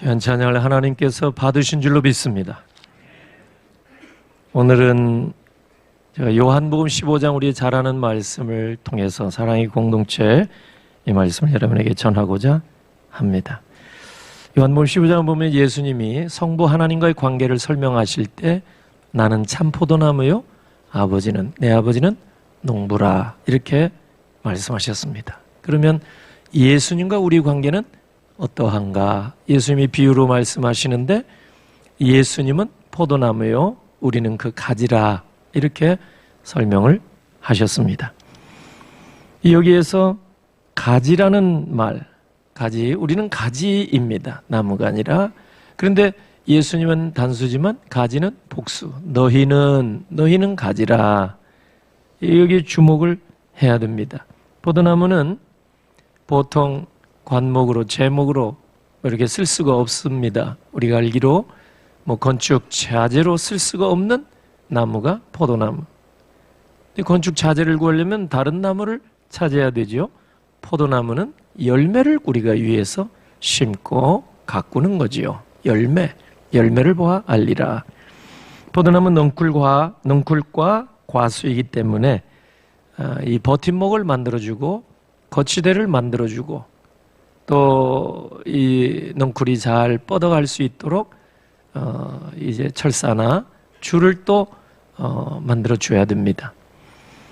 귀한 찬양을 하나님께서 받으신 줄로 믿습니다. 오늘은 요한복음 15장 우리 잘 아는 말씀을 통해서 사랑의 공동체 이 말씀을 여러분에게 전하고자 합니다. 요한복음 15장을 보면 예수님이 성부 하나님과의 관계를 설명하실 때 나는 참 포도나무요 내 아버지는 농부라 이렇게 말씀하셨습니다. 그러면 예수님과 우리 관계는 어떠한가? 예수님이 비유로 말씀하시는데 예수님은 포도나무요 우리는 그 가지라 이렇게 설명을 하셨습니다. 여기에서 가지라는 말, 우리는 가지입니다. 나무가 아니라. 그런데 예수님은 단수지만 가지는 복수. 너희는 가지라. 여기 주목을 해야 됩니다. 포도나무는 보통 관목으로, 제목으로 이렇게 쓸 수가 없습니다. 우리가 알기로 건축 자재로 쓸 수가 없는 나무가 포도나무. 건축 자재를 구하려면 다른 나무를 찾아야 되죠. 포도나무는 열매를 우리가 위해서 심고 가꾸는 거지요. 열매를 보아 알리라. 포도나무는 넝쿨과 과수이기 때문에 이 버팀목을 만들어주고 거치대를 만들어주고 또 이 넝쿨이 잘 뻗어갈 수 있도록 이제 철사나 줄을 또 만들어 줘야 됩니다.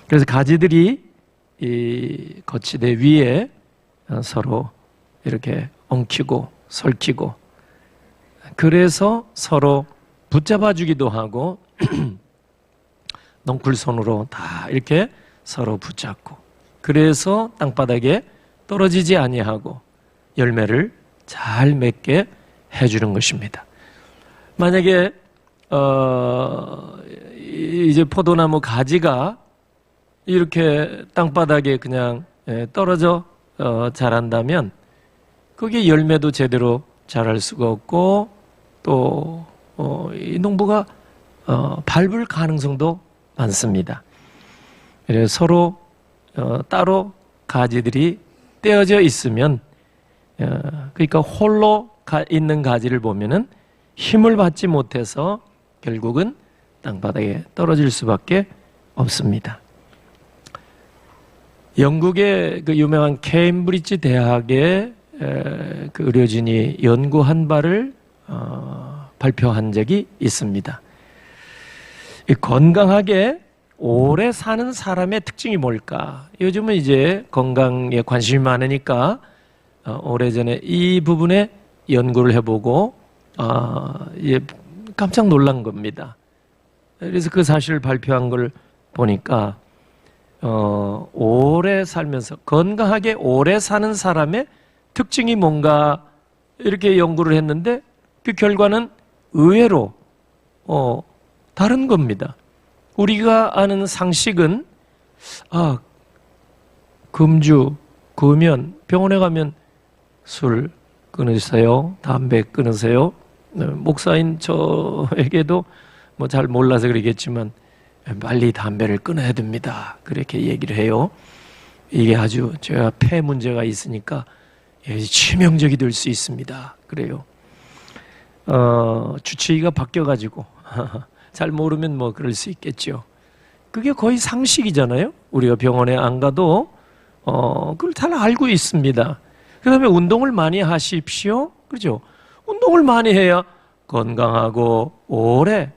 그래서 가지들이 이 거치대 위에 서로 이렇게 엉키고 설키고 그래서 서로 붙잡아 주기도 하고 넝쿨손으로 다 이렇게 서로 붙잡고 그래서 땅바닥에 떨어지지 아니하고 열매를 잘 맺게 해주는 것입니다. 만약에 이제 포도나무 가지가 이렇게 땅바닥에 그냥 떨어져 자란다면 거기에 열매도 제대로 자랄 수가 없고 또 이 농부가 밟을 가능성도 많습니다. 그래서 서로 따로 가지들이 떼어져 있으면 그러니까 홀로 있는 가지를 보면은 힘을 받지 못해서 결국은 땅바닥에 떨어질 수밖에 없습니다. 영국의 그 유명한 케임브리지 대학의 그 의료진이 연구한 바를 발표한 적이 있습니다. 건강하게 오래 사는 사람의 특징이 뭘까? 요즘은 이제 건강에 관심이 많으니까 오래전에 이 부분에 연구를 해보고 깜짝 놀란 겁니다. 그래서 그 사실을 발표한 걸 보니까 오래 살면서 건강하게 오래 사는 사람의 특징이 뭔가 이렇게 연구를 했는데 그 결과는 의외로 다른 겁니다. 우리가 아는 상식은 금주, 금연, 병원에 가면 술 끊으세요, 담배 끊으세요. 목사인 저에게도 잘 몰라서 그러겠지만 빨리 담배를 끊어야 됩니다. 그렇게 얘기를 해요. 이게 아주 제가 폐 문제가 있으니까 치명적이 될 수 있습니다. 그래요. 주치의가 바뀌어가지고 잘 모르면 그럴 수 있겠죠. 그게 거의 상식이잖아요. 우리가 병원에 안 가도 그걸 잘 알고 있습니다. 그 다음에 운동을 많이 하십시오. 그렇죠? 운동을 많이 해야 건강하고 오래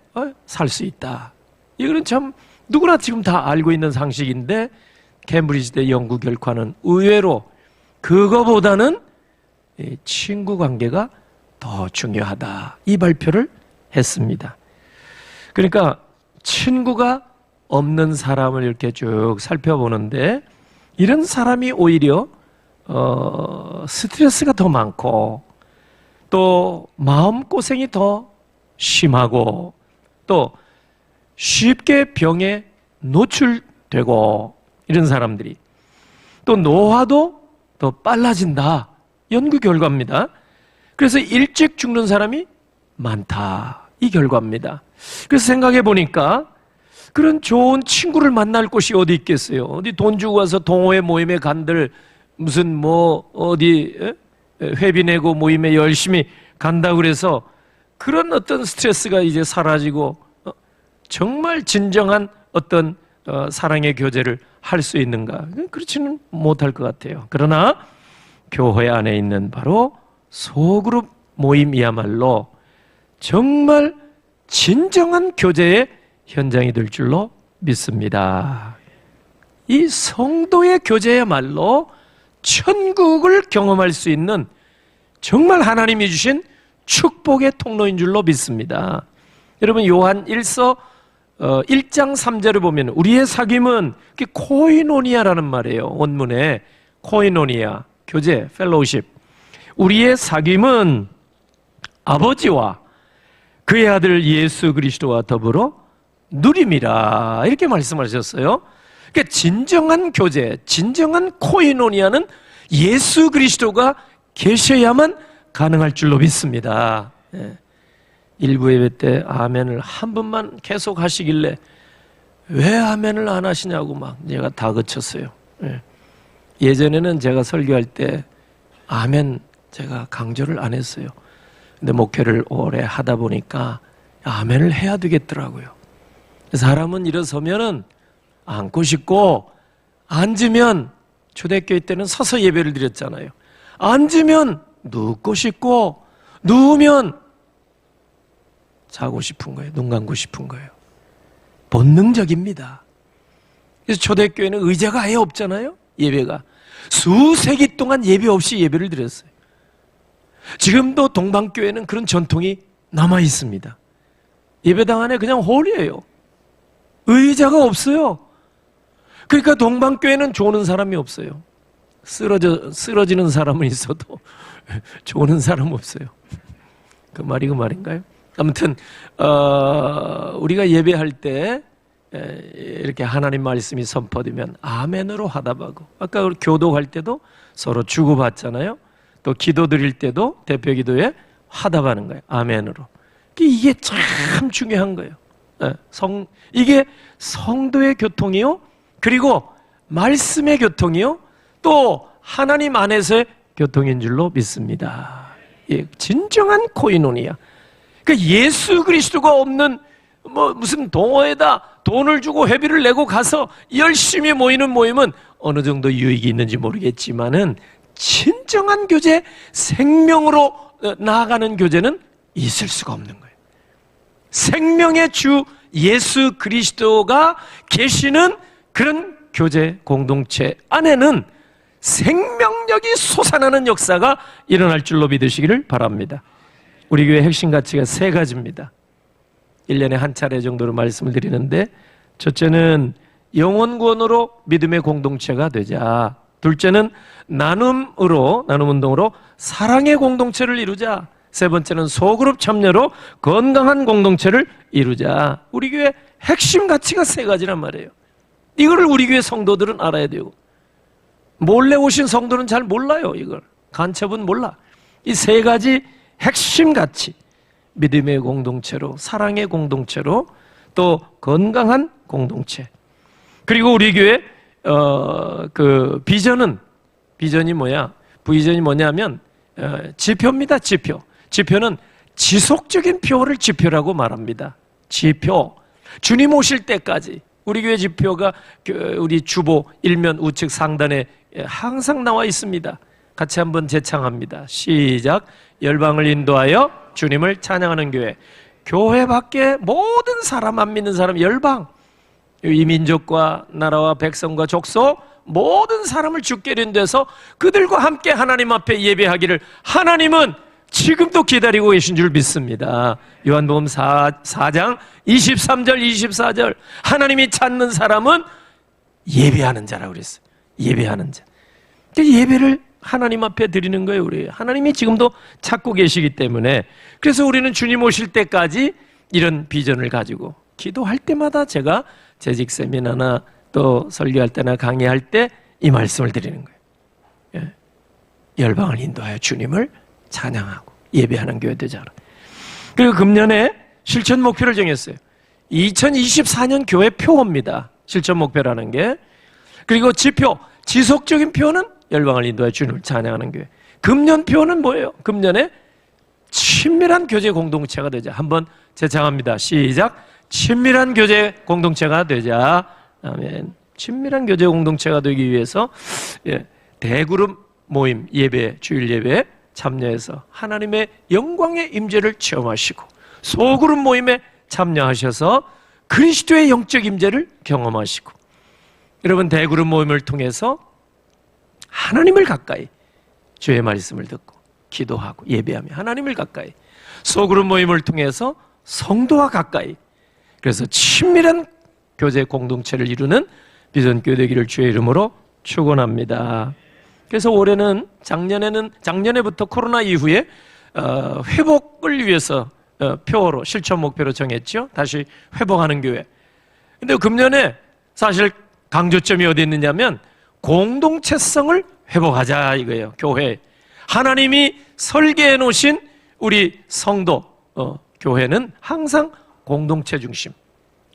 살 수 있다. 이거는 참 누구나 지금 다 알고 있는 상식인데 케임브리지대 연구 결과는 의외로 그거보다는 친구 관계가 더 중요하다. 이 발표를 했습니다. 그러니까 친구가 없는 사람을 이렇게 쭉 살펴보는데 이런 사람이 오히려 스트레스가 더 많고 또 마음고생이 더 심하고 또 쉽게 병에 노출되고 이런 사람들이 또 노화도 더 빨라진다. 연구 결과입니다. 그래서 일찍 죽는 사람이 많다. 이 결과입니다. 그래서 생각해 보니까 그런 좋은 친구를 만날 곳이 어디 있겠어요? 어디 돈 주고 와서 동호회 모임에 간들 무슨 어디 회비 내고 모임에 열심히 간다고 그래서 그런 어떤 스트레스가 이제 사라지고 정말 진정한 어떤 사랑의 교제를 할 수 있는가? 그렇지는 못할 것 같아요. 그러나 교회 안에 있는 바로 소그룹 모임이야말로 정말 진정한 교제의 현장이 될 줄로 믿습니다. 이 성도의 교제야말로 천국을 경험할 수 있는 정말 하나님이 주신 축복의 통로인 줄로 믿습니다. 여러분 요한 1서 1장 3절을 보면 우리의 사귐은 코이노니아라는 말이에요. 원문에 코이노니아, 교제, 펠로우십. 우리의 사귐은 아버지와 그의 아들 예수 그리스도와 더불어 누림이라 이렇게 말씀하셨어요. 그러니까 진정한 교제, 진정한 코이노니아는 예수 그리스도가 계셔야만 가능할 줄로 믿습니다. 일부 예배 때 아멘을 한 번만 계속 하시길래 왜 아멘을 안 하시냐고 막 제가 다 거쳤어요. 예전에는 제가 설교할 때 아멘 제가 강조를 안 했어요. 근데 목회를 오래 하다 보니까 아멘을 해야 되겠더라고요. 사람은 일어서면은 앉고 싶고 앉으면 초대교회 때는 서서 예배를 드렸잖아요. 앉으면 눕고 싶고 누우면 자고 싶은 거예요. 눈 감고 싶은 거예요. 본능적입니다. 그래서 초대교회는 의자가 아예 없잖아요. 예배가 수세기 동안 예배 없이 예배를 드렸어요. 지금도 동방교회는 그런 전통이 남아 있습니다. 예배당 안에 그냥 홀이에요. 의자가 없어요. 그러니까 동방교회는 조는 사람이 없어요. 쓰러지는 사람은 있어도 조는 사람 없어요. 그 말이 그 말인가요? 아무튼 우리가 예배할 때 이렇게 하나님 말씀이 선포되면 아멘으로 화답하고, 아까 교도할 때도 서로 주고받잖아요. 또 기도 드릴 때도 대표 기도에 화답하는 거예요. 아멘으로. 이게 참 중요한 거예요. 이게 성도의 교통이요, 그리고 말씀의 교통이요, 또 하나님 안에서의 교통인 줄로 믿습니다. 예, 진정한 코이노니아. 그러니까 예수 그리스도가 없는 무슨 동호회다 돈을 주고 회비를 내고 가서 열심히 모이는 모임은 어느 정도 유익이 있는지 모르겠지만은 진정한 교제, 생명으로 나아가는 교제는 있을 수가 없는 거예요. 생명의 주 예수 그리스도가 계시는 그런 교제 공동체 안에는 생명력이 솟아나는 역사가 일어날 줄로 믿으시기를 바랍니다. 우리 교회 핵심 가치가 3가지입니다. 1년에 한 차례 정도로 말씀을 드리는데, 첫째는 영혼 구원으로 믿음의 공동체가 되자. 둘째는 나눔 운동으로 사랑의 공동체를 이루자. 세 번째는 소그룹 참여로 건강한 공동체를 이루자. 우리 교회 핵심 가치가 3가지란 말이에요. 이거를 우리 교회 성도들은 알아야 되고, 몰래 오신 성도는 잘 몰라요. 이걸 간첩은 몰라. 이 3가지 핵심 가치, 믿음의 공동체로, 사랑의 공동체로, 또 건강한 공동체. 그리고 우리 교회 그 비전이 뭐냐면 지표입니다. 지표는 지속적인 표를 지표라고 말합니다. 지표. 주님 오실 때까지 우리 교회 지표가 우리 주보 일면 우측 상단에 항상 나와 있습니다. 같이 한번 재창합니다. 시작. 열방을 인도하여 주님을 찬양하는 교회. 교회 밖에 모든 사람, 안 믿는 사람, 열방, 이 민족과 나라와 백성과 족속 모든 사람을 주께 인도해서 그들과 함께 하나님 앞에 예배하기를 하나님은 지금도 기다리고 계신 줄 믿습니다. 요한복음 4장 23절 24절 하나님이 찾는 사람은 예배하는 자라고 그랬어요. 예배하는 자. 예배를 하나님 앞에 드리는 거예요. 우리 하나님이 지금도 찾고 계시기 때문에, 그래서 우리는 주님 오실 때까지 이런 비전을 가지고 기도할 때마다 제가 재직 세미나나 또 설교할 때나 강의할 때 이 말씀을 드리는 거예요. 열방을 인도하여 주님을 찬양하고 예배하는 교회 되자라. 그리고 금년에 실천 목표를 정했어요. 2024년 교회 표어입니다. 실천 목표라는 게. 그리고 지표, 지속적인 표는 열방을 인도하여 주님을 찬양하는 교회. 금년 표는 뭐예요? 금년에 친밀한 교제 공동체가 되자. 한번 재창합니다. 시작. 친밀한 교제 공동체가 되자. 아멘. 친밀한 교제 공동체가 되기 위해서 대그룹 모임 예배, 주일 예배 참여해서 하나님의 영광의 임재를 체험하시고, 소그룹 모임에 참여하셔서 그리스도의 영적 임재를 경험하시고, 여러분 대그룹 모임을 통해서 하나님을 가까이, 주의 말씀을 듣고 기도하고 예배하며 하나님을 가까이, 소그룹 모임을 통해서 성도와 가까이, 그래서 친밀한 교제 공동체를 이루는 비전교회 되기를 주의 이름으로 축원합니다. 그래서 올해는 작년에부터 코로나 이후에 회복을 위해서 표어로, 실천 목표로 정했죠. 다시 회복하는 교회. 근데 금년에 사실 강조점이 어디 있느냐면 공동체성을 회복하자 이거예요. 교회. 하나님이 설계해 놓으신 우리 성도, 교회는 항상 공동체 중심.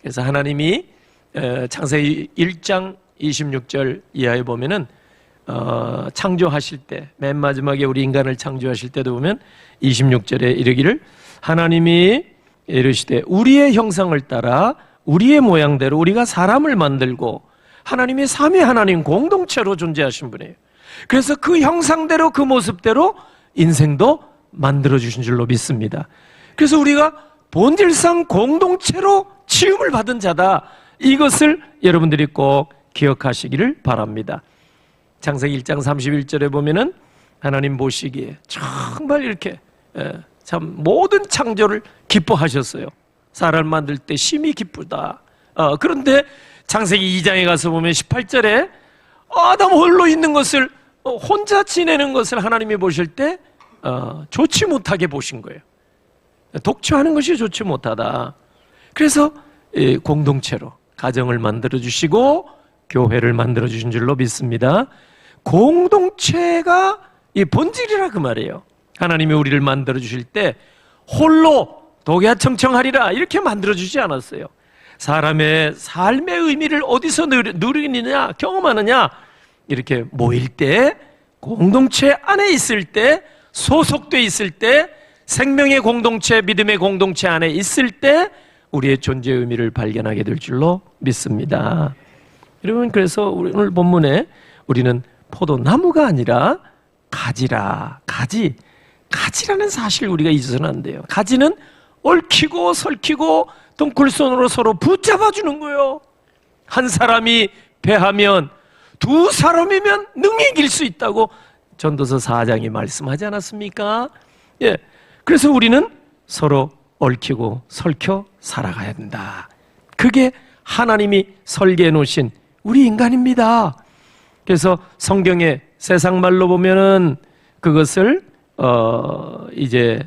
그래서 하나님이 창세기 1장 26절 이하에 보면은 창조하실 때, 맨 마지막에 우리 인간을 창조하실 때도 보면 26절에 이르기를 하나님이 이르시되 우리의 형상을 따라 우리의 모양대로 우리가 사람을 만들고, 하나님이 삼위 하나님 공동체로 존재하신 분이에요. 그래서 그 형상대로 그 모습대로 인생도 만들어주신 줄로 믿습니다. 그래서 우리가 본질상 공동체로 지음을 받은 자다. 이것을 여러분들이 꼭 기억하시기를 바랍니다. 창세기 1장 31절에 보면은 하나님 보시기에 정말 이렇게 참 모든 창조를 기뻐하셨어요. 사람을 만들 때 심히 기쁘다. 그런데 창세기 2장에 가서 보면 18절에 아담 홀로 있는 것을, 혼자 지내는 것을 하나님이 보실 때 좋지 못하게 보신 거예요. 독처하는 것이 좋지 못하다. 그래서 공동체로 가정을 만들어주시고 교회를 만들어주신 줄로 믿습니다. 공동체가 이 본질이라 그 말이에요. 하나님이 우리를 만들어주실 때 홀로 독야청청하리라 이렇게 만들어주지 않았어요. 사람의 삶의 의미를 어디서 누리느냐, 경험하느냐, 이렇게 모일 때, 공동체 안에 있을 때, 소속돼 있을 때, 생명의 공동체, 믿음의 공동체 안에 있을 때 우리의 존재의 의미를 발견하게 될 줄로 믿습니다. 여러분, 그래서 오늘 본문에 우리는 포도나무가 아니라 가지라. 가지라는 사실 우리가 잊어서는 안 돼요. 가지는 얽히고 설키고 덩굴손으로 서로 붙잡아주는 거예요. 한 사람이 패하면 두 사람이면 능히 이길 수 있다고 전도서 4장이 말씀하지 않았습니까? 예. 그래서 우리는 서로 얽히고 설켜 살아가야 된다. 그게 하나님이 설계해 놓으신 우리 인간입니다. 그래서 성경의 세상 말로 보면은 그것을 이제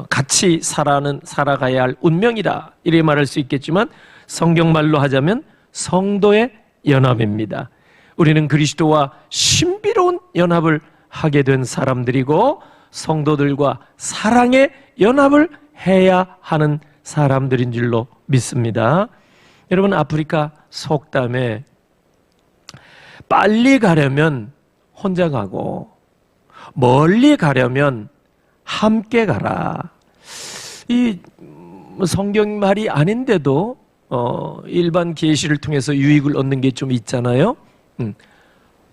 같이 살아가야 할 운명이다 이렇게 말할 수 있겠지만, 성경 말로 하자면 성도의 연합입니다. 우리는 그리스도와 신비로운 연합을 하게 된 사람들이고, 성도들과 사랑의 연합을 해야 하는 사람들인 줄로 믿습니다. 여러분, 아프리카 속담에 빨리 가려면 혼자 가고 멀리 가려면 함께 가라. 이 성경 말이 아닌데도 일반 계시를 통해서 유익을 얻는 게 좀 있잖아요.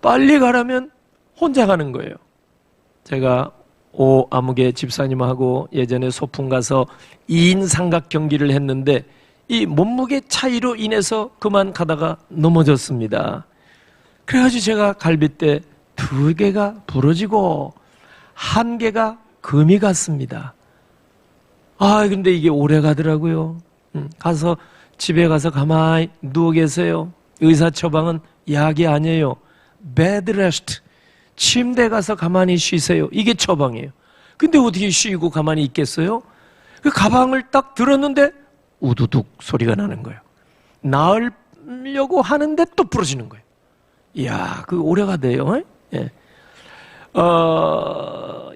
빨리 가려면 혼자 가는 거예요. 제가 아무개 집사님하고 예전에 소풍 가서 2인 삼각 경기를 했는데 이 몸무게 차이로 인해서 그만 가다가 넘어졌습니다. 그래가지고 제가 갈빗대 2개가 부러지고 1개가 금이 갔습니다. 근데 이게 오래 가더라고요. 가서 집에 가서 가만히 누워 계세요. 의사 처방은 약이 아니에요. bed rest. 침대 가서 가만히 쉬세요. 이게 처방이에요. 근데 어떻게 쉬고 가만히 있겠어요? 그 가방을 딱 들었는데 우두둑 소리가 나는 거예요. 나으려고 하는데 또 부러지는 거예요. 이야, 그 오래가 돼요. 예.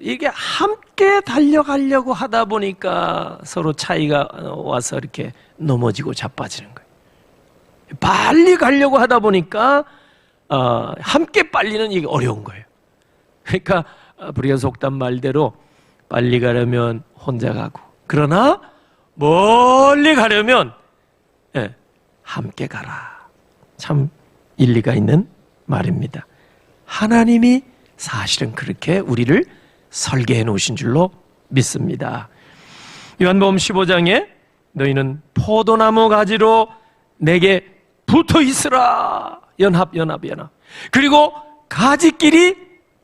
이게 함께 달려가려고 하다 보니까 서로 차이가 와서 이렇게 넘어지고 자빠지는 거예요. 빨리 가려고 하다 보니까 함께 빨리는 이게 어려운 거예요. 그러니까 불의의 속담 말대로 빨리 가려면 혼자 가고, 그러나 멀리 가려면 함께 가라. 참 일리가 있는 말입니다. 하나님이 사실은 그렇게 우리를 설계해 놓으신 줄로 믿습니다. 요한복음 15장에 너희는 포도나무 가지로 내게 붙어 있으라. 연합. 그리고 가지끼리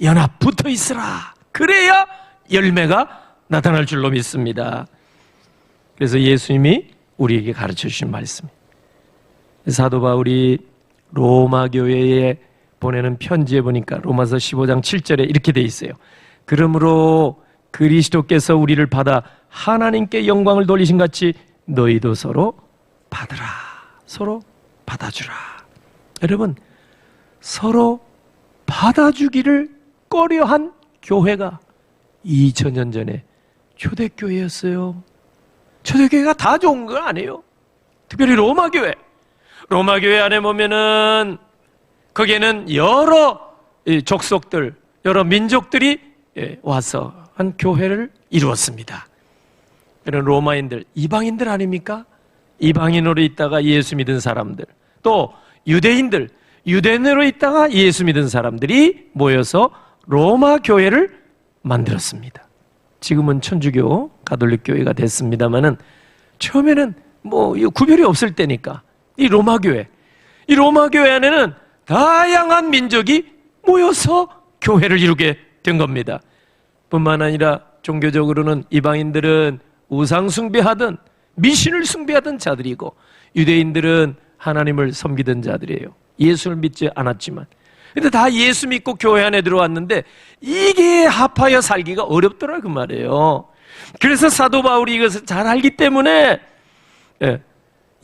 연합 붙어 있으라. 그래야 열매가 나타날 줄로 믿습니다. 그래서 예수님이 우리에게 가르쳐 주신 말씀. 사도 바울이 로마 교회에 보내는 편지에 보니까 로마서 15장 7절에 이렇게 돼 있어요. 그러므로 그리스도께서 우리를 받아 하나님께 영광을 돌리신 같이 너희도 서로 받으라. 서로 받아주라. 여러분, 서로 받아주기를 꺼려한 교회가 2000년 전에 초대교회였어요. 초대교회가 다 좋은 건 아니에요. 특별히 로마교회. 로마교회 안에 보면은 거기에는 여러 족속들, 여러 민족들이 와서 한 교회를 이루었습니다. 그런 로마인들, 이방인들 아닙니까? 이방인으로 있다가 예수 믿은 사람들, 또 유대인들, 유대인으로 있다가 예수 믿은 사람들이 모여서 로마 교회를 만들었습니다. 지금은 천주교, 가톨릭 교회가 됐습니다만은 처음에는 뭐 구별이 없을 때니까 이 로마 교회 안에는 다양한 민족이 모여서 교회를 이루게 된 겁니다. 뿐만 아니라 종교적으로는 이방인들은 우상 숭배하던 미신을 숭배하던 자들이고, 유대인들은 하나님을 섬기던 자들이에요. 예수를 믿지 않았지만. 근데 다 예수 믿고 교회 안에 들어왔는데 이게 합하여 살기가 어렵더라 그 말이에요. 그래서 사도 바울이 이것을 잘 알기 때문에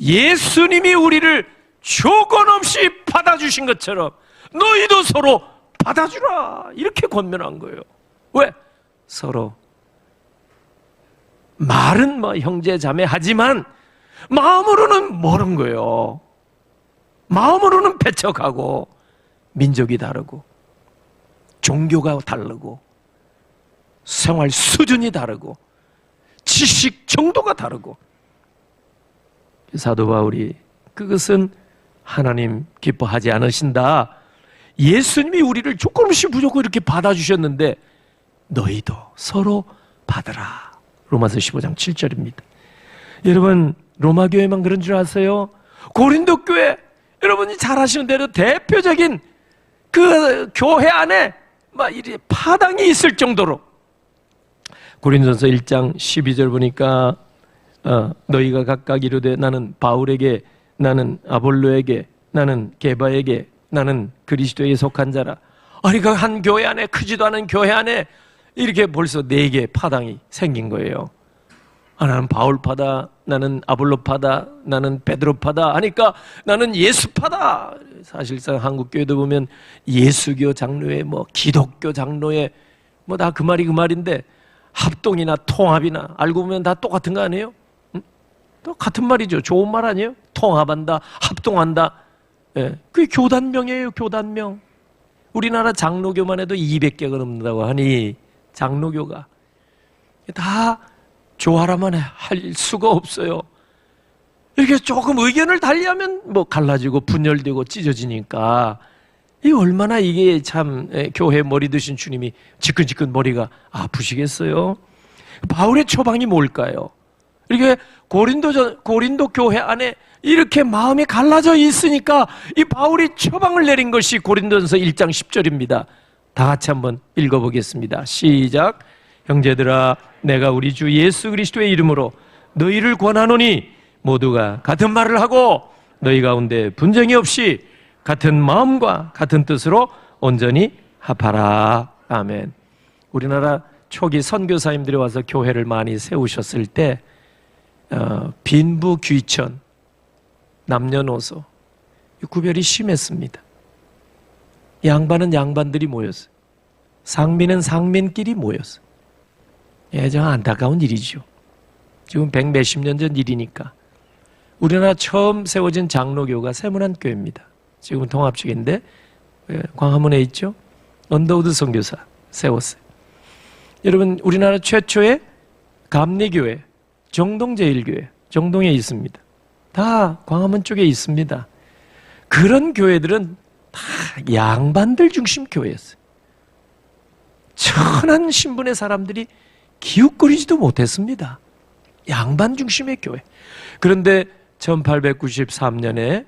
예수님이 우리를 조건 없이 받아주신 것처럼 너희도 서로 받아주라, 이렇게 권면한 거예요. 왜? 서로 말은 뭐 형제 자매 하지만 마음으로는 멀은 거예요. 마음으로는 배척하고, 민족이 다르고, 종교가 다르고, 생활 수준이 다르고, 지식 정도가 다르고. 사도 바울이 그것은 하나님 기뻐하지 않으신다. 예수님이 우리를 조건 없이 무조건 이렇게 받아주셨는데 너희도 서로 받으라. 로마서 15장 7절입니다. 여러분, 로마 교회만 그런 줄 아세요? 고린도 교회, 여러분이 잘 아시는 대로 대표적인 그 교회 안에 막 이리 파당이 있을 정도로, 고린도전서 1장 12절 보니까 너희가 각각 이르되 나는 바울에게, 나는 아볼로에게, 나는 게바에게, 나는 그리스도에 속한 자라. 아니, 그 한 교회 안에, 크지도 않은 교회 안에 이렇게 벌써 4개의 파당이 생긴 거예요. 나는 바울파다, 나는 아볼로파다, 나는 베드로파다 하니까 나는 예수파다. 사실상 한국 교회도 보면 예수교 장로회, 뭐 기독교 장로회, 뭐 다 그 말이 그 말인데, 합동이나 통합이나 알고 보면 다 똑같은 거 아니에요? 응? 또 같은 말이죠. 좋은 말 아니에요? 통합한다, 합동한다. 예, 그게 교단명이에요. 교단명. 우리나라 장로교만 해도 200개가 넘는다고 하니, 장로교가 다 조화라만 할 수가 없어요. 이렇게 조금 의견을 달리하면 뭐 갈라지고 분열되고 찢어지니까, 이 얼마나 이게 참 교회 머리 드신 주님이 지끈지끈 머리가 아프시겠어요? 바울의 처방이 뭘까요? 이렇게 고린도 교회 안에 이렇게 마음이 갈라져 있으니까 이 바울이 처방을 내린 것이 고린도전서 1장 10절입니다. 다 같이 한번 읽어보겠습니다. 시작. 형제들아, 내가 우리 주 예수 그리스도의 이름으로 너희를 권하노니 모두가 같은 말을 하고 너희 가운데 분쟁이 없이 같은 마음과 같은 뜻으로 온전히 합하라. 아멘. 우리나라 초기 선교사님들이 와서 교회를 많이 세우셨을 때 빈부 귀천, 남녀노소 구별이 심했습니다. 양반은 양반들이 모였어요. 상민은 상민끼리 모였어요. 정 안타까운 일이죠. 지금 100몇십 년 전 일이니까. 우리나라 처음 세워진 장로교가 세문안교회입니다. 지금은 통합식인데 광화문에 있죠. 언더우드 선교사 세웠어요. 여러분, 우리나라 최초의 감리교회, 정동제일교회, 정동에 있습니다. 다 광화문 쪽에 있습니다. 그런 교회들은 다 양반들 중심 교회였어요. 천한 신분의 사람들이 기웃거리지도 못했습니다. 양반 중심의 교회. 그런데 1893년에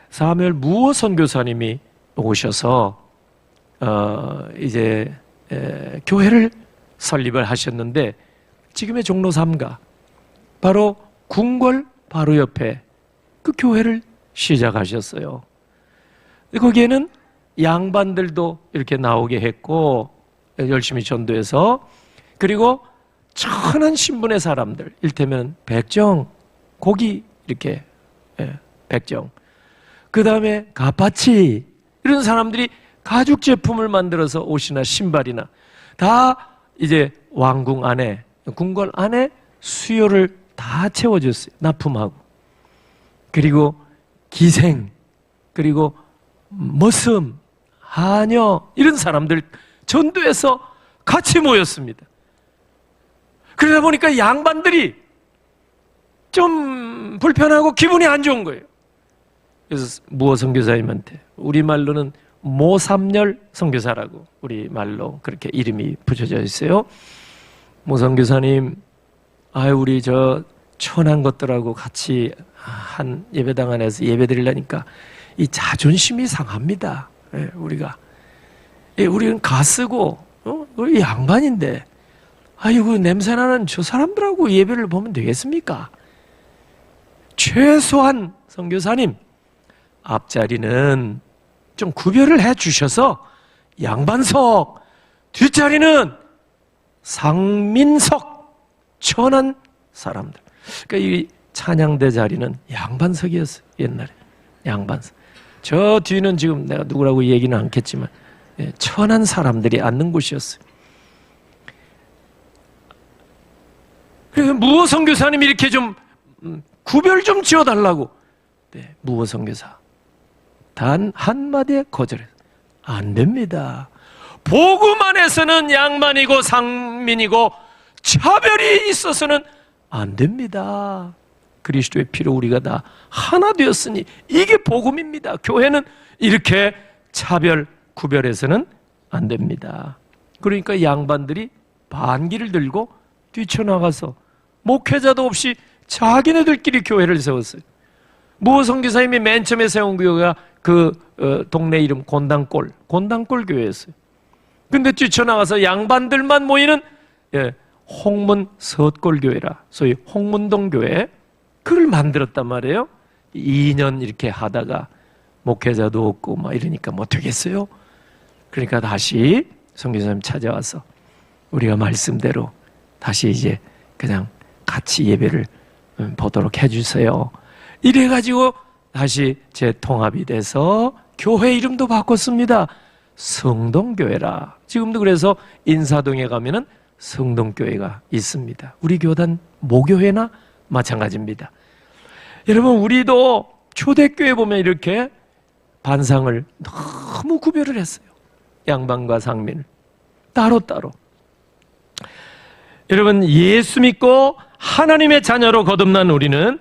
사무엘 무어 선교사님이 오셔서 이제 교회를 설립을 하셨는데, 지금의 종로 3가 바로 궁궐 바로 옆에 그 교회를 시작하셨어요. 거기에는 양반들도 이렇게 나오게 했고 열심히 전도해서, 그리고 천한 신분의 사람들, 일테면 백정, 고기 이렇게 백정, 그 다음에 가파치, 이런 사람들이 가죽 제품을 만들어서 옷이나 신발이나 다 이제 왕궁 안에, 궁궐 안에 수요를 다 채워줬어요. 납품하고. 그리고 기생, 그리고 머슴, 하녀, 이런 사람들 전도해서 같이 모였습니다. 그러다 보니까 양반들이 좀 불편하고 기분이 안 좋은 거예요. 그래서 무어 선교사님한테, 우리말로는 모삼열 선교사라고 우리말로 그렇게 이름이 붙여져 있어요. 모 선교사님, 우리 저 천한 것들하고 같이 한 예배당 안에서 예배 드리려니까 이 자존심이 상합니다. 우리가. 우리는 가쓰고, 우리 양반인데, 아이고, 냄새나는 저 사람들하고 예배를 보면 되겠습니까? 최소한 선교사님, 앞자리는 좀 구별을 해 주셔서 양반석, 뒷자리는 상민석, 천한 사람들. 그러니까 이 찬양대 자리는 양반석이었어요. 옛날에 양반석. 저 뒤는 지금 내가 누구라고 얘기는 않겠지만 천한 사람들이 앉는 곳이었어요. 그래서 무어 선교사님이 이렇게 좀 구별 좀 지어달라고. 무어 선교사 단 한마디에 거절해요. 안 됩니다. 복음 안에서는 양반이고 상민이고 차별이 있어서는 안 됩니다. 그리스도의 피로 우리가 다 하나 되었으니 이게 복음입니다. 교회는 이렇게 차별, 구별해서는 안 됩니다. 그러니까 양반들이 반기를 들고 뛰쳐나가서 목회자도 없이 자기네들끼리 교회를 세웠어요. 무어 선교사님이 맨 처음에 세운 교회가 그 동네 이름 곤당골 교회였어요. 근데 뛰쳐나가서 양반들만 모이는 홍문 섯골교회라, 소위 홍문동 교회, 그걸 만들었단 말이에요. 2년 이렇게 하다가 목회자도 없고 막 이러니까 뭐 되겠어요? 그러니까 다시 선교사님 찾아와서 우리가 말씀대로 다시 이제 그냥 같이 예배를 보도록 해주세요. 이래가지고 다시 재통합이 돼서 교회 이름도 바꿨습니다. 성동교회라. 지금도 그래서 인사동에 가면은 성동교회가 있습니다. 우리 교단 모교회나 마찬가지입니다. 여러분, 우리도 초대교회 보면 이렇게 반상을 너무 구별을 했어요. 양반과 상민을 따로따로. 여러분, 예수 믿고 하나님의 자녀로 거듭난 우리는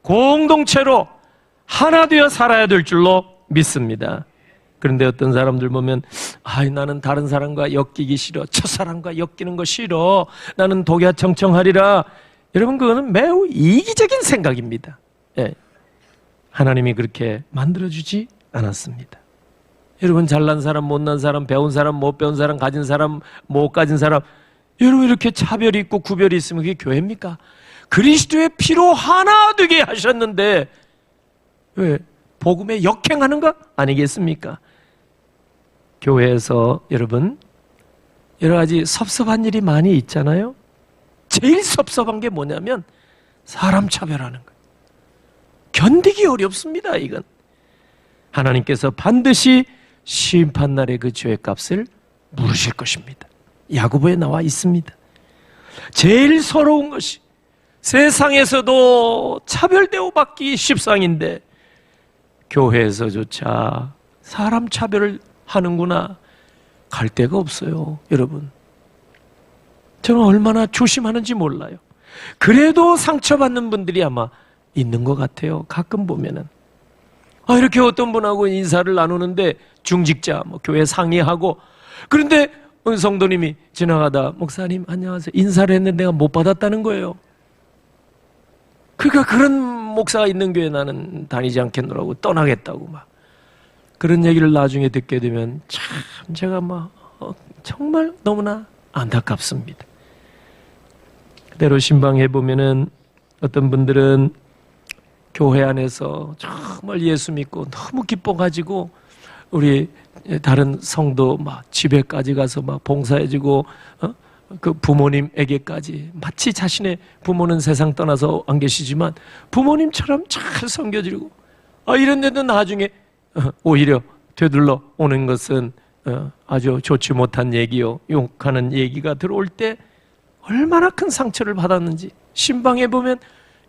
공동체로 하나 되어 살아야 될 줄로 믿습니다. 그런데 어떤 사람들 보면 나는 다른 사람과 엮이기 싫어, 첫사람과 엮이는 거 싫어, 나는 독야청청하리라. 여러분, 그거는 매우 이기적인 생각입니다. 하나님이 그렇게 만들어주지 않았습니다. 여러분, 잘난 사람, 못난 사람, 배운 사람, 못 배운 사람, 가진 사람, 못 가진 사람, 여러분 이렇게 차별이 있고 구별이 있으면 그게 교회입니까? 그리스도의 피로 하나 되게 하셨는데 왜 복음에 역행하는 거 아니겠습니까? 교회에서 여러분 여러 가지 섭섭한 일이 많이 있잖아요. 제일 섭섭한 게 뭐냐면 사람 차별하는 거예요. 견디기 어렵습니다. 이건 하나님께서 반드시 심판날에 그 죄의 값을 물으실 것입니다. 야고보에 나와 있습니다. 제일 서러운 것이 세상에서도 차별대우 받기 십상인데 교회에서조차 사람 차별을 하는구나. 갈 데가 없어요. 여러분, 저는 얼마나 조심하는지 몰라요. 그래도 상처받는 분들이 아마 있는 것 같아요. 가끔 보면은. 이렇게 어떤 분하고 인사를 나누는데 중직자, 교회 상의하고, 그런데 성도님이 지나가다 목사님 안녕하세요 인사를 했는데 내가 못 받았다는 거예요. 그러니까 그런 목사가 있는 교회 나는 다니지 않겠노라고 떠나겠다고 막 그런 얘기를 나중에 듣게 되면 참 제가 정말 너무나 안타깝습니다. 그대로 신방해 보면은 어떤 분들은 교회 안에서 정말 예수 믿고 너무 기뻐가지고 우리 다른 성도 집에까지 가서 봉사해주고 그 부모님에게까지 마치 자신의 부모는 세상 떠나서 안 계시지만 부모님처럼 잘 섬겨드리고 이런데도 나중에 오히려 되돌러 오는 것은 아주 좋지 못한 얘기요 욕하는 얘기가 들어올 때 얼마나 큰 상처를 받았는지 신방에 보면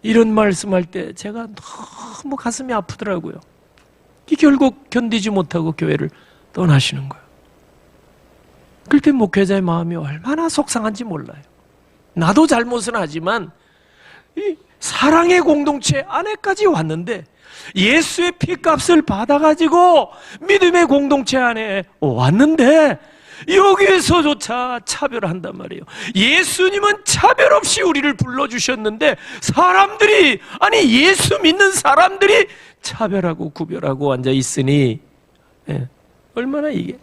이런 말씀할 때 제가 너무 가슴이 아프더라고요. 결국 견디지 못하고 교회를 떠나시는 거예요. 그때 목회자의 마음이 얼마나 속상한지 몰라요. 나도 잘못은 하지만 이 사랑의 공동체 안에까지 왔는데 예수의 피값을 받아가지고 믿음의 공동체 안에 왔는데 여기에서조차 차별한단 말이에요. 예수님은 차별 없이 우리를 불러주셨는데 사람들이 예수 믿는 사람들이 차별하고 구별하고 앉아 있으니 얼마나 이게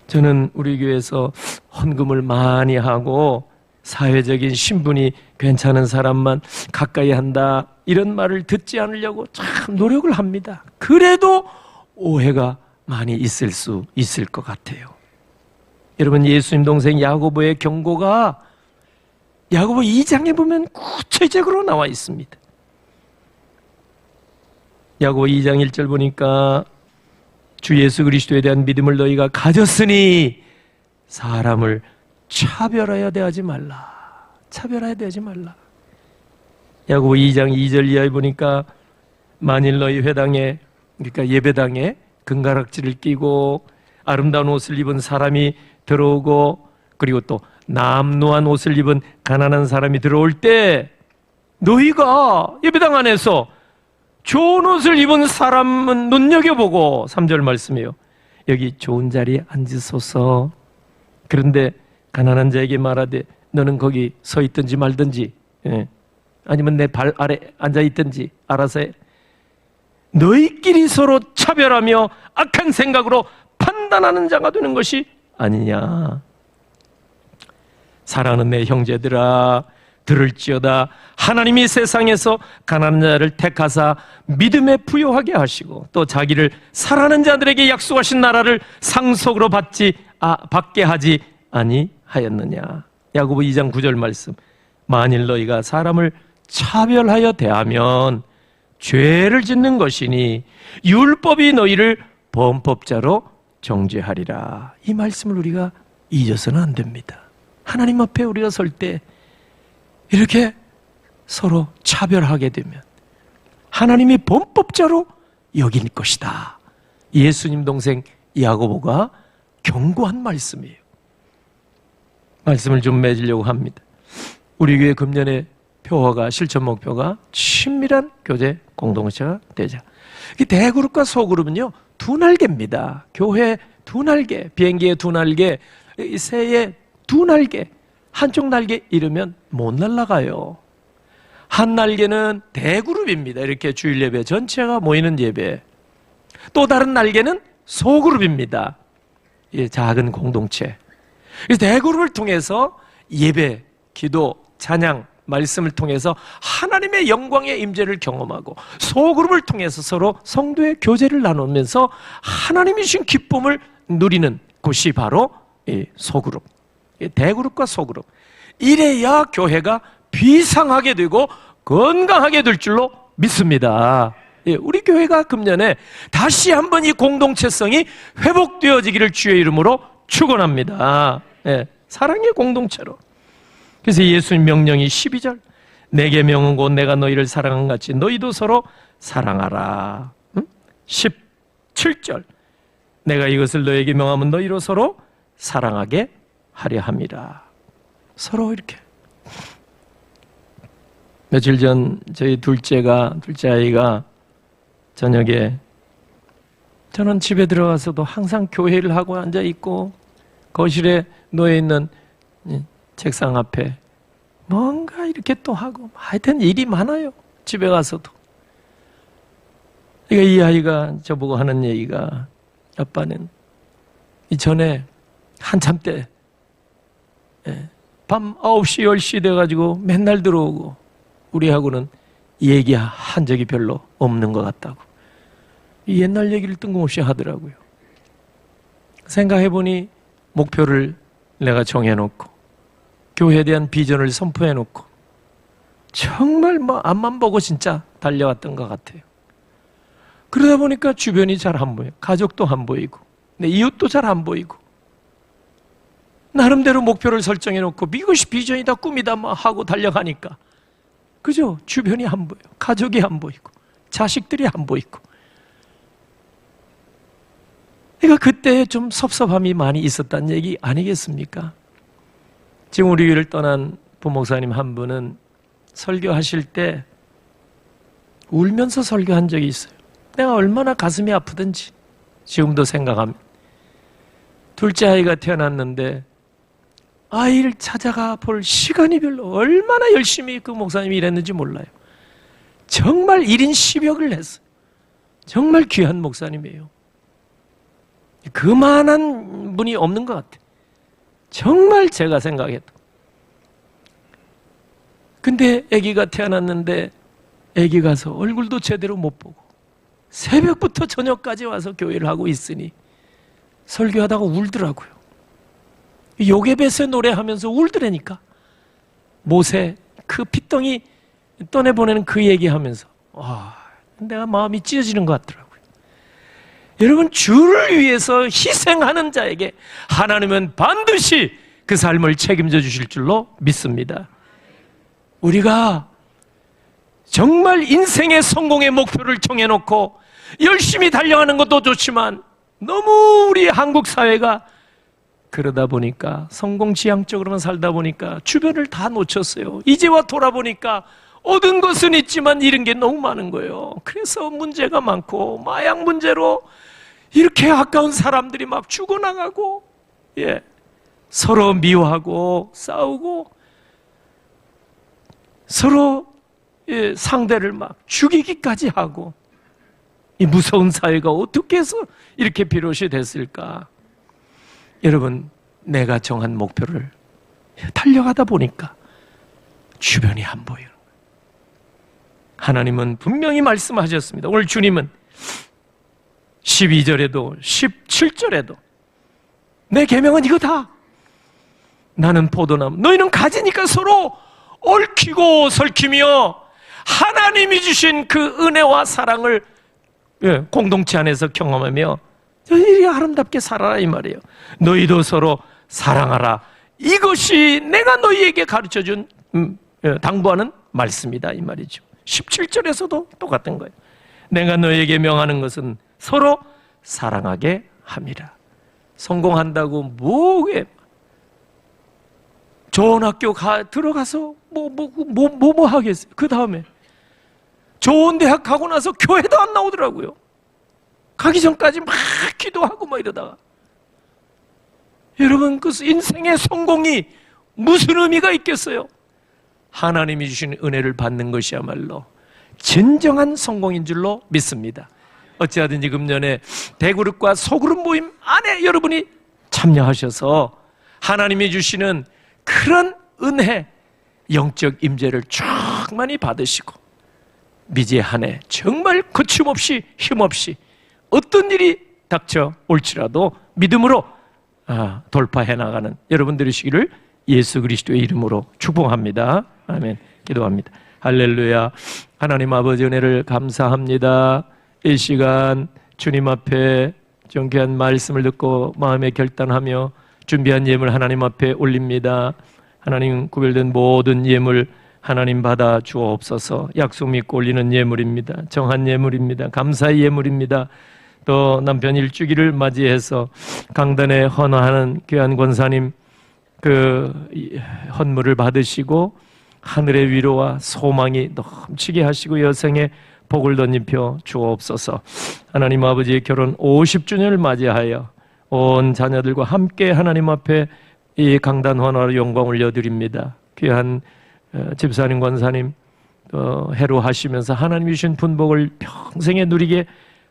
저는 우리 교회에서 헌금을 많이 하고 사회적인 신분이 괜찮은 사람만 가까이 한다 이런 말을 듣지 않으려고 참 노력을 합니다. 그래도 오해가 많이 있을 수 있을 것 같아요. 여러분 예수님 동생 야고보의 경고가 야고보 2장에 보면 구체적으로 나와 있습니다. 야고보 2장 1절 보니까 주 예수 그리스도에 대한 믿음을 너희가 가졌으니 사람을 차별하여 대하지 말라. 차별하여 대하지 말라. 야고보 2장 2절 이하에 보니까 만일 너희 회당에 그러니까 예배당에 금가락지를 끼고 아름다운 옷을 입은 사람이 들어오고 그리고 또 남루한 옷을 입은 가난한 사람이 들어올 때 너희가 예배당 안에서 좋은 옷을 입은 사람은 눈여겨보고 3절 말씀이에요. 여기 좋은 자리에 앉으소서. 그런데 가난한 자에게 말하되 너는 거기 서 있든지 말든지 아니면 내 발 아래 앉아 있든지 알아서 해. 너희끼리 서로 차별하며 악한 생각으로 판단하는 자가 되는 것이 아니냐. 사랑하는 내 형제들아 들을지어다. 하나님이 세상에서 가난한 자를 택하사 믿음에 부요하게 하시고 또 자기를 사랑하는 자들에게 약속하신 나라를 상속으로 받게 하지 아니하였느냐. 야고보 2장 9절 말씀. 만일 너희가 사람을 차별하여 대하면 죄를 짓는 것이니 율법이 너희를 범법자로 정죄하리라. 이 말씀을 우리가 잊어서는 안 됩니다. 하나님 앞에 우리가 설 때 이렇게 서로 차별하게 되면 하나님이 범법자로 여길 것이다. 예수님 동생 야고보가 경고한 말씀이에요. 말씀을 좀 맺으려고 합니다. 우리 교회 금년의 표어가 실천 목표가 친밀한 교제 공동체가 되자. 이 대그룹과 소그룹은요 두 날개입니다. 교회 두 날개, 비행기의 두 날개, 새의 두 날개. 한쪽 날개 잃으면 못 날아가요. 한 날개는 대그룹입니다. 이렇게 주일 예배 전체가 모이는 예배. 또 다른 날개는 소그룹입니다. 작은 공동체. 대그룹을 통해서 예배, 기도, 찬양, 말씀을 통해서 하나님의 영광의 임재를 경험하고 소그룹을 통해서 서로 성도의 교제를 나누면서 하나님이 주신 기쁨을 누리는 곳이 바로 소그룹. 대그룹과 소그룹. 이래야 교회가 비상하게 되고 건강하게 될 줄로 믿습니다. 우리 교회가 금년에 다시 한번 이 공동체성이 회복되어지기를 주의 이름으로 축원합니다. 사랑의 공동체로. 그래서 예수님 명령이 12절 내게 명은 곧 내가 너희를 사랑한 같이 너희도 서로 사랑하라. 17절 내가 이것을 너에게 명하면 너희로 서로 사랑하게 하려 함이라. 서로 이렇게. 며칠 전 저희 둘째 아이가 저녁에, 저는 집에 들어가서도 항상 교회를 하고 앉아 있고 거실에 놓여 있는 책상 앞에 뭔가 이렇게 또 하고 하여튼 일이 많아요. 집에 가서도. 그러니까 이 아이가 저보고 하는 얘기가, 아빠는 이전에 한참 때 밤 9시 10시 돼가지고 맨날 들어오고 우리하고는 얘기한 적이 별로 없는 것 같다고. 이 옛날 얘기를 뜬금없이 하더라고요. 생각해보니 목표를 내가 정해놓고 교회에 대한 비전을 선포해놓고 정말 앞만 보고 진짜 달려왔던 것 같아요. 그러다 보니까 주변이 잘 안 보여요. 가족도 안 보이고 내 이웃도 잘 안 보이고, 나름대로 목표를 설정해놓고 이것이 비전이다 꿈이다 하고 달려가니까 그죠? 주변이 안 보여요. 가족이 안 보이고 자식들이 안 보이고. 그러니까 그때 좀 섭섭함이 많이 있었다는 얘기 아니겠습니까? 지금 우리 교회를 떠난 부목사님 한 분은 설교하실 때 울면서 설교한 적이 있어요. 내가 얼마나 가슴이 아프든지 지금도 생각하면. 둘째 아이가 태어났는데 아이를 찾아가 볼 시간이 별로, 얼마나 열심히 그 목사님이 일했는지 몰라요. 정말 1인 10역을 했어요. 정말 귀한 목사님이에요. 그만한 분이 없는 것 같아요. 정말 제가 생각해도. 근데 아기가 태어났는데 아기 가서 얼굴도 제대로 못 보고 새벽부터 저녁까지 와서 교회를 하고 있으니 설교하다가 울더라고요. 요게벳의 노래하면서 울더라니까. 모세 그 핏덩이 떠내보내는 그 얘기하면서 내가 마음이 찢어지는 것 같더라고요. 여러분, 주를 위해서 희생하는 자에게 하나님은 반드시 그 삶을 책임져 주실 줄로 믿습니다. 우리가 정말 인생의 성공의 목표를 정해놓고 열심히 달려가는 것도 좋지만 너무 우리 한국 사회가 그러다 보니까 성공지향적으로만 살다 보니까 주변을 다 놓쳤어요. 이제와 돌아보니까 얻은 것은 있지만 잃은 게 너무 많은 거예요. 그래서 문제가 많고 마약 문제로 이렇게 아까운 사람들이 막 죽어나가고, 서로 미워하고 싸우고 서로 상대를 막 죽이기까지 하고, 이 무서운 사회가 어떻게 해서 이렇게 비롯이 됐을까? 여러분, 내가 정한 목표를 달려가다 보니까 주변이 안 보여요. 하나님은 분명히 말씀하셨습니다. 오늘 주님은 12절에도 17절에도 내 계명은 이거다. 나는 포도나무, 너희는 가지니까 서로 얽히고 설키며 하나님이 주신 그 은혜와 사랑을 공동체 안에서 경험하며 너희들이 아름답게 살아라 이 말이에요. 너희도 서로 사랑하라. 이것이 내가 너희에게 가르쳐준 당부하는 말씀이다 이 말이죠. 17절에서도 똑같은 거예요. 내가 너희에게 명하는 것은 서로 사랑하게 함이라. 성공한다고 뭐에 좋은 학교 들어가서 뭐 하겠어요? 그 다음에 좋은 대학 가고 나서 교회도 안 나오더라고요. 가기 전까지 막 기도하고 막 이러다가. 여러분, 그 인생의 성공이 무슨 의미가 있겠어요? 하나님이 주신 은혜를 받는 것이야말로 진정한 성공인 줄로 믿습니다. 어찌하든지 금년에 대그룹과 소그룹 모임 안에 여러분이 참여하셔서 하나님이 주시는 그런 은혜, 영적 임재를 충만히 받으시고 미제 한 해 정말 거침없이 힘없이 어떤 일이 닥쳐 올지라도 믿음으로 돌파해 나가는 여러분 되시기를 예수 그리스도의 이름으로 축복합니다. 아멘. 기도합니다. 할렐루야. 하나님 아버지 은혜를 감사합니다. 이 시간 주님 앞에 존귀한 말씀을 듣고 마음에 결단하며 준비한 예물 하나님 앞에 올립니다. 하나님, 구별된 모든 예물 하나님 받아 주옵소서. 약속 믿고 올리는 예물입니다. 정한 예물입니다. 감사의 예물입니다. 또 남편 일주기를 맞이해서 강단에 헌화하는 귀한 권사님, 이 헌물을 받으시고 하늘의 위로와 소망이 넘치게 하시고 여생의 복을 덧입혀 주옵소서. 하나님 아버지의 결혼 50주년을 맞이하여 온 자녀들과 함께 하나님 앞에 이 강단 헌화로 영광 올려드립니다. 귀한 집사님, 권사님 해로하시면서 하나님 주신 분복을 평생에 누리게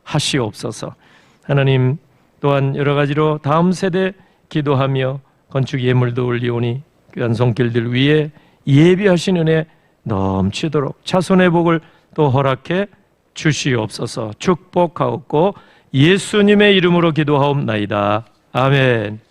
하시옵소서. 하나님 또한 여러 가지로 다음 세대 기도하며 건축 예물도 올리오니 귀한 손길들 위에 예비하신 은혜 넘치도록 자손의 복을 또 허락해 주시옵소서. 축복하옵고 예수님의 이름으로 기도하옵나이다. 아멘.